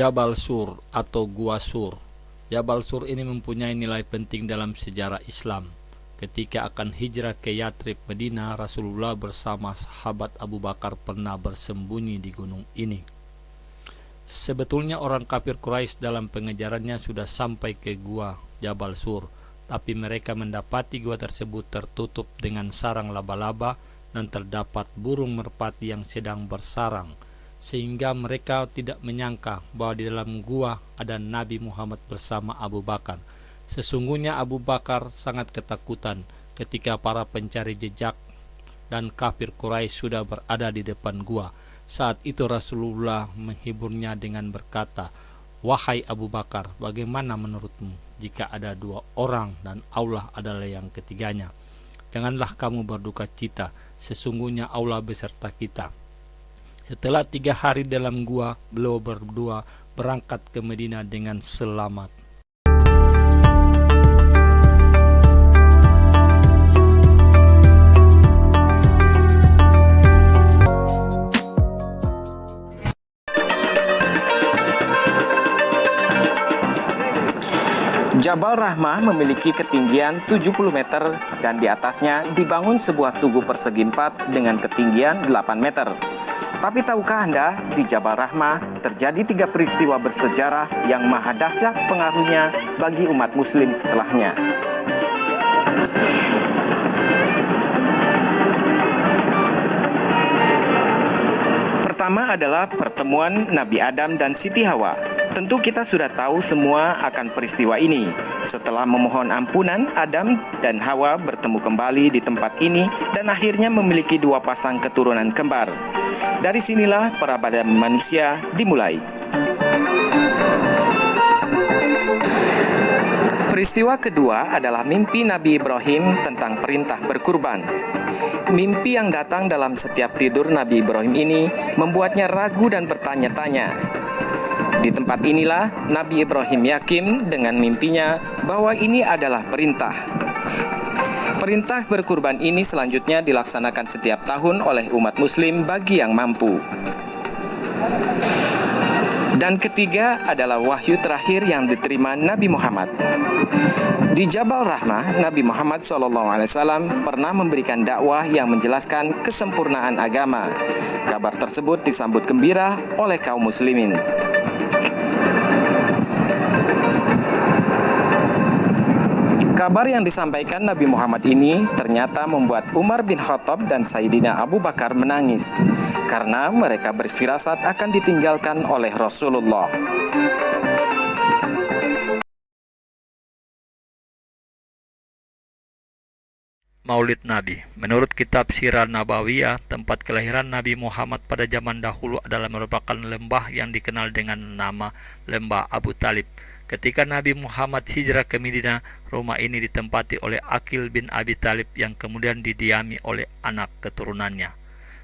Jabal Sur atau Gua Sur. Jabal Sur ini mempunyai nilai penting dalam sejarah Islam. Ketika akan hijrah ke Yatrib, Medina, Rasulullah bersama sahabat Abu Bakar pernah bersembunyi di gunung ini. Sebetulnya orang kafir Quraisy dalam pengejarannya sudah sampai ke gua Jabal Sur, tapi mereka mendapati gua tersebut tertutup dengan sarang laba-laba dan terdapat burung merpati yang sedang bersarang, sehingga mereka tidak menyangka bahwa di dalam gua ada Nabi Muhammad bersama Abu Bakar. Sesungguhnya Abu Bakar sangat ketakutan ketika para pencari jejak dan kafir Quraisy sudah berada di depan gua. Saat itu Rasulullah menghiburnya dengan berkata, "Wahai Abu Bakar, bagaimana menurutmu jika ada dua orang dan Allah adalah yang ketiganya? Janganlah kamu berduka cita, sesungguhnya Allah beserta kita." Setelah 3 hari dalam gua, beliau berdua berangkat ke Madinah dengan selamat. Jabal Rahmah memiliki ketinggian 70 meter dan di atasnya dibangun sebuah tugu persegi 4 dengan ketinggian 8 meter. Tapi tahukah Anda, di Jabal Rahmah terjadi 3 peristiwa bersejarah yang maha dahsyat pengaruhnya bagi umat muslim setelahnya. Pertama adalah pertemuan Nabi Adam dan Siti Hawa. Tentu kita sudah tahu semua akan peristiwa ini. Setelah memohon ampunan, Adam dan Hawa bertemu kembali di tempat ini dan akhirnya memiliki 2 pasang keturunan kembar. Dari sinilah peradaban manusia dimulai. Peristiwa kedua adalah mimpi Nabi Ibrahim tentang perintah berkurban. Mimpi yang datang dalam setiap tidur Nabi Ibrahim ini membuatnya ragu dan bertanya-tanya. Di tempat inilah Nabi Ibrahim yakin dengan mimpinya bahwa ini adalah perintah. Perintah berkurban ini selanjutnya dilaksanakan setiap tahun oleh umat muslim bagi yang mampu. Dan ketiga adalah wahyu terakhir yang diterima Nabi Muhammad. Di Jabal Rahmah, Nabi Muhammad SAW pernah memberikan dakwah yang menjelaskan kesempurnaan agama. Kabar tersebut disambut gembira oleh kaum muslimin. Kabar yang disampaikan Nabi Muhammad ini ternyata membuat Umar bin Khattab dan Sayyidina Abu Bakar menangis karena mereka berfirasat akan ditinggalkan oleh Rasulullah. Maulid Nabi. Menurut kitab Sirah Nabawiyah, tempat kelahiran Nabi Muhammad pada zaman dahulu adalah merupakan lembah yang dikenal dengan nama Lembah Abu Talib. Ketika Nabi Muhammad hijrah ke Madinah, rumah ini ditempati oleh Aqil bin Abi Talib yang kemudian didiami oleh anak keturunannya.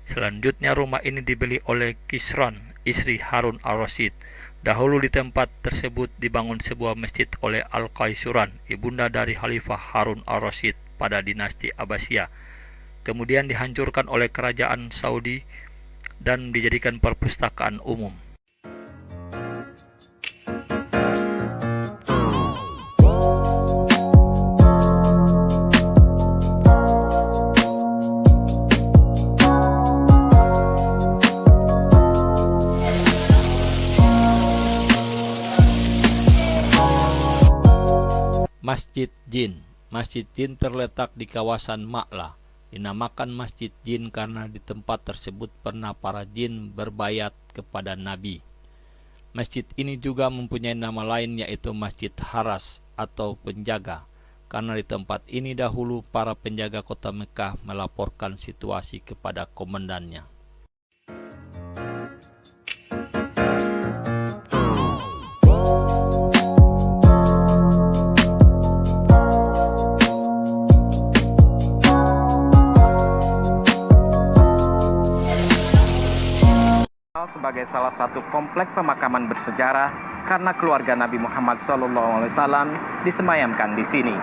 Selanjutnya rumah ini dibeli oleh Kisron, istri Harun al-Rasyid. Dahulu di tempat tersebut dibangun sebuah masjid oleh Al-Qaisuran, ibunda dari Khalifah Harun al-Rasyid pada dinasti Abbasiyah. Kemudian dihancurkan oleh kerajaan Saudi dan dijadikan perpustakaan umum. Masjid Jin. Masjid Jin terletak di kawasan Ma'la. Dinamakan Masjid Jin karena di tempat tersebut pernah para jin berbayat kepada Nabi. Masjid ini juga mempunyai nama lain yaitu Masjid Haras atau penjaga, karena di tempat ini dahulu para penjaga kota Mekah melaporkan situasi kepada komandannya. Sebagai salah satu komplek pemakaman bersejarah karena keluarga Nabi Muhammad SAW disemayamkan di sini.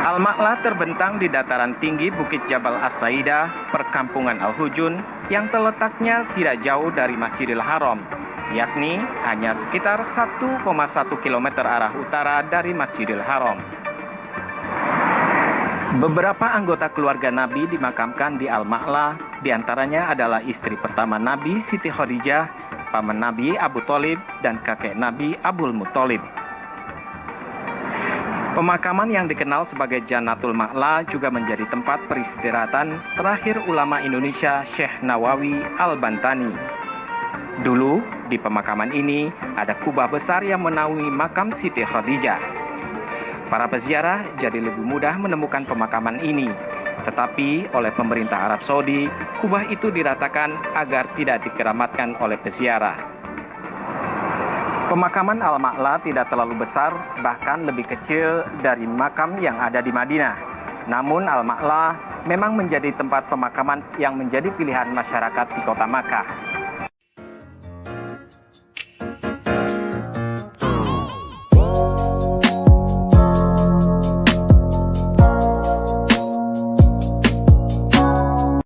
Al-Ma'la terbentang di dataran tinggi Bukit Jabal As-Saidah, perkampungan Al-Hujun yang terletaknya tidak jauh dari Masjidil Haram. yakni hanya sekitar 1,1 km arah utara dari Masjidil Haram. Beberapa anggota keluarga Nabi dimakamkan di Al-Ma'la, diantaranya adalah istri pertama Nabi Siti Khadijah, paman Nabi Abu Thalib, dan kakek Nabi Abdul Muthalib. Pemakaman yang dikenal sebagai Jannatul Ma'la juga menjadi tempat peristirahatan terakhir ulama Indonesia Syekh Nawawi Al-Bantani. Dulu, di pemakaman ini ada kubah besar yang menaungi makam Siti Khadijah. Para peziarah jadi lebih mudah menemukan pemakaman ini. Tetapi oleh pemerintah Arab Saudi, kubah itu diratakan agar tidak dikeramatkan oleh peziarah. Pemakaman Al-Ma'la tidak terlalu besar, bahkan lebih kecil dari makam yang ada di Madinah. Namun Al-Ma'la memang menjadi tempat pemakaman yang menjadi pilihan masyarakat di kota Makkah.